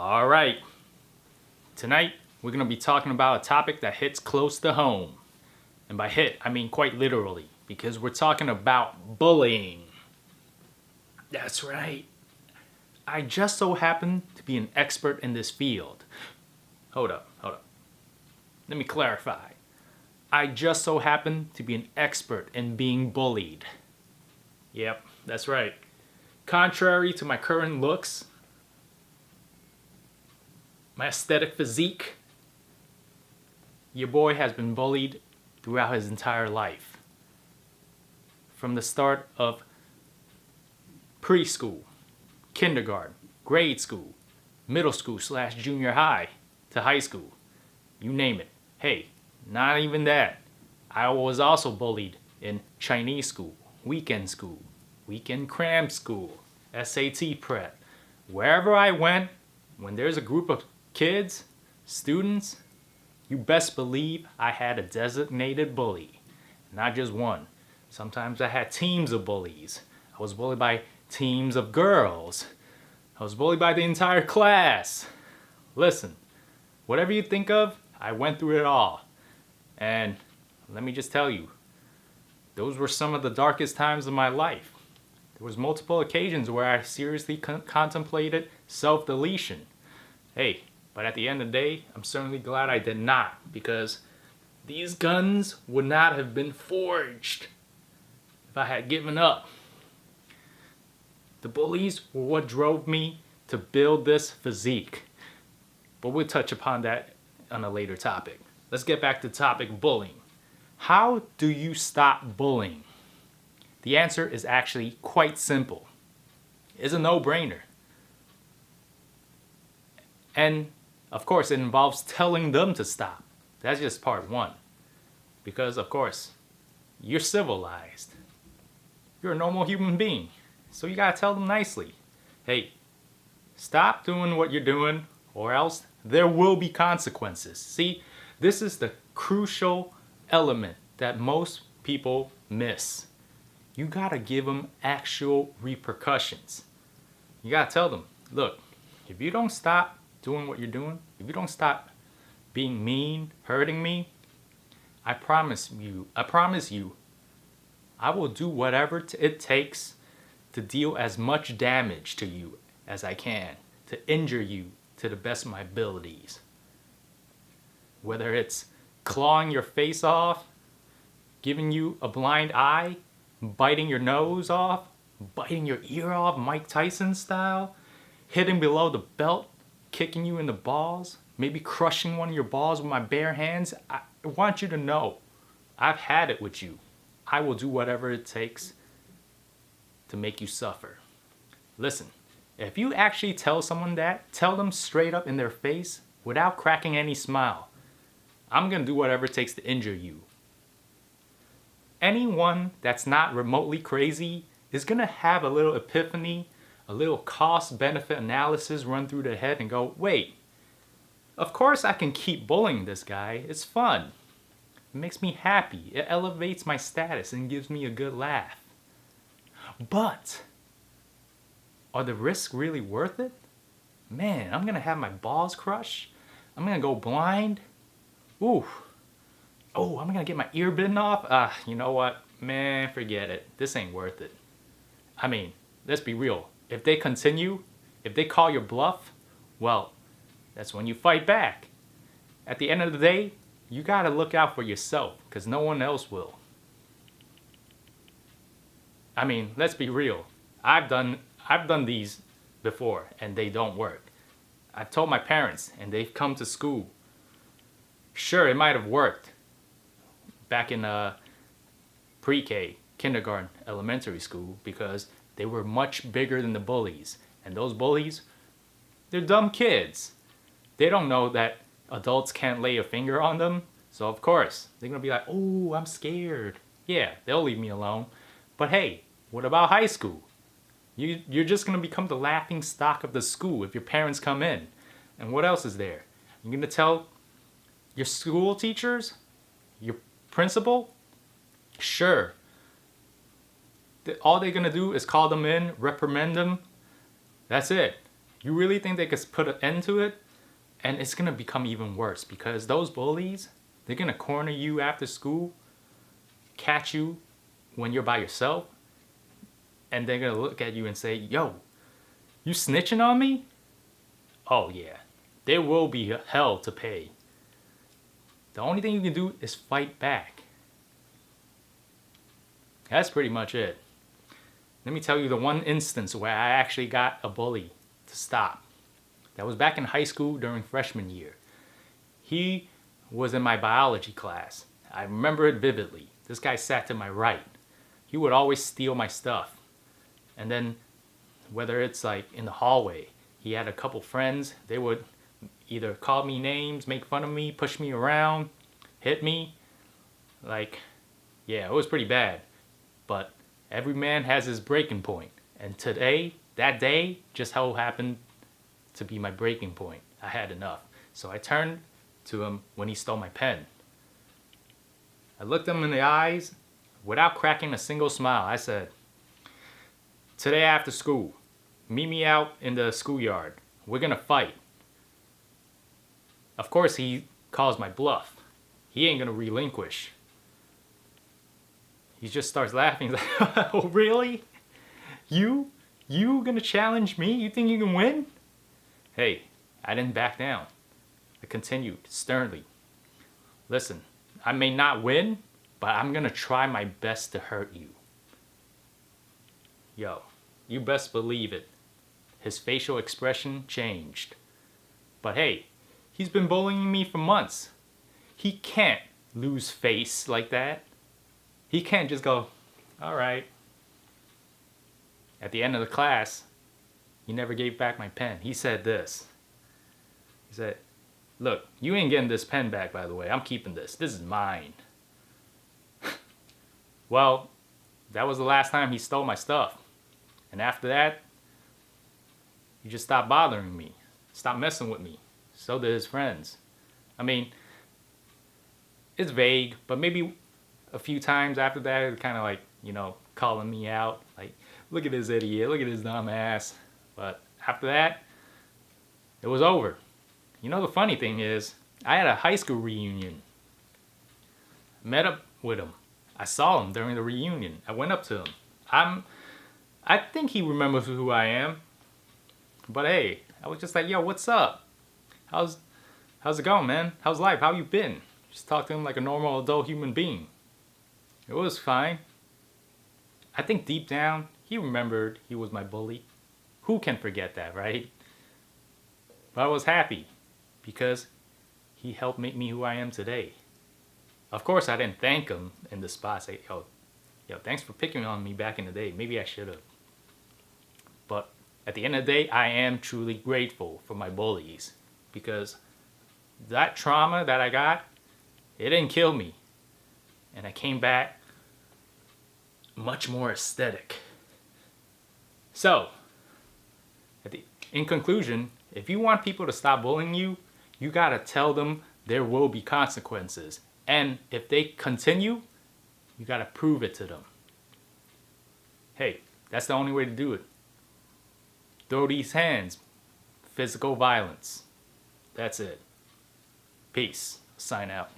All right, tonight we're going to be talking about a topic that hits close to home. And by hit, I mean quite literally, because we're talking about bullying. That's right. I just so happen to be an expert in this field. Hold up. Let me clarify. I just so happen to be an expert in being bullied. Yep, that's right. Contrary to my current looks, my aesthetic physique, your boy has been bullied throughout his entire life. From the start of preschool, kindergarten, grade school, middle school / junior high, to high school. You name it. Hey, not even that. I was also bullied in Chinese school, weekend cram school, SAT prep. Wherever I went, when there's a group of kids, students, you best believe I had a designated bully. Not just one. Sometimes I had teams of bullies. I was bullied by teams of girls. I was bullied by the entire class. Listen, whatever you think of, I went through it all. And let me just tell you, those were some of the darkest times of my life. There was multiple occasions where I seriously contemplated self-deletion. Hey, but at the end of the day, I'm certainly glad I did not, because these guns would not have been forged if I had given up. The bullies were what drove me to build this physique. But we'll touch upon that on a later topic. Let's get back to the topic, bullying. How do you stop bullying? The answer is actually quite simple. It's a no-brainer. And of course, it involves telling them to stop. That's just part one. Because of course, you're civilized. You're a normal human being. So you gotta tell them nicely. Hey, stop doing what you're doing, or else there will be consequences. See, this is the crucial element that most people miss. You gotta give them actual repercussions. You gotta tell them, look, if you don't stop doing what you're doing, if you don't stop being mean, hurting me, I promise you, I will do whatever it takes to deal as much damage to you as I can, to injure you to the best of my abilities. Whether it's clawing your face off, giving you a blind eye, biting your nose off, biting your ear off, Mike Tyson style, hitting below the belt, kicking you in the balls, maybe crushing one of your balls with my bare hands. I want you to know, I've had it with you. I will do whatever it takes to make you suffer. Listen, if you actually tell someone that, tell them straight up in their face without cracking any smile. I'm gonna do whatever it takes to injure you. Anyone that's not remotely crazy is gonna have a little epiphany, a little cost-benefit analysis run through their head and go, wait, of course I can keep bullying this guy. It's fun. It makes me happy. It elevates my status and gives me a good laugh. But are the risks really worth it? Man, I'm gonna have my balls crushed. I'm gonna go blind. Ooh. Oh, I'm gonna get my ear bitten off. You know what? Man, forget it. This ain't worth it. I mean, let's be real. If they continue, if they call your bluff, well, that's when you fight back. At the end of the day, you gotta look out for yourself, because no one else will. I mean, let's be real. I've done these before, and they don't work. I've told my parents, and they've come to school. Sure, it might have worked back in pre-K, kindergarten, elementary school, because they were much bigger than the bullies. And those bullies, they're dumb kids. They don't know that adults can't lay a finger on them. So of course, they're gonna be like, oh, I'm scared. Yeah, they'll leave me alone. But hey, what about high school? You're just gonna become the laughing stock of the school if your parents come in. And what else is there? You're gonna tell your school teachers? Your principal? Sure. All they're gonna do is call them in, reprimand them. That's it. You really think they could put an end to it? And it's gonna become even worse because those bullies, they're gonna corner you after school, catch you when you're by yourself, and they're gonna look at you and say, yo, you snitching on me? Oh yeah, there will be hell to pay. The only thing you can do is fight back. That's pretty much it. Let me tell you the one instance where I actually got a bully to stop. That was back in high school during freshman year. He was in my biology class. I remember it vividly. This guy sat to my right. He would always steal my stuff. And then, whether it's like in the hallway, he had a couple friends. They would either call me names, make fun of me, push me around, hit me. Like, yeah, it was pretty bad. But every man has his breaking point. And today, that day, just so happened to be my breaking point. I had enough. So I turned to him when he stole my pen. I looked him in the eyes without cracking a single smile. I said, today after school, meet me out in the schoolyard. We're gonna fight. Of course, he calls my bluff. He ain't gonna relinquish. He just starts laughing. He's like, oh, really? You gonna challenge me? You think you can win? Hey, I didn't back down. I continued sternly. Listen, I may not win, but I'm gonna try my best to hurt you. Yo, you best believe it. His facial expression changed. But hey, he's been bullying me for months. He can't lose face like that. He can't just go, all right. At the end of the class, he never gave back my pen. He said this. He said, look, you ain't getting this pen back, by the way. I'm keeping this. This is mine. Well, that was the last time he stole my stuff. And after that, he just stopped bothering me. Stopped messing with me. So did his friends. I mean, it's vague, but maybe a few times after that, it kind of like, calling me out. Like, look at this idiot. Look at this dumb ass. But after that, it was over. The funny thing is, I had a high school reunion. Met up with him. I saw him during the reunion. I went up to him. I think he remembers who I am. But hey, I was just like, yo, what's up? How's it going, man? How's life? How you been? Just talk to him like a normal adult human being. It was fine. I think deep down, he remembered he was my bully. Who can forget that, right? But I was happy because he helped make me who I am today. Of course, I didn't thank him in the spot. Say, yo, thanks for picking on me back in the day. Maybe I should have. But at the end of the day, I am truly grateful for my bullies because that trauma that I got, it didn't kill me. And I came back much more aesthetic. So, in conclusion, if you want people to stop bullying you, you gotta tell them there will be consequences. And if they continue, you gotta prove it to them. Hey, that's the only way to do it. Throw these hands. Physical violence. That's it. Peace. Sign out.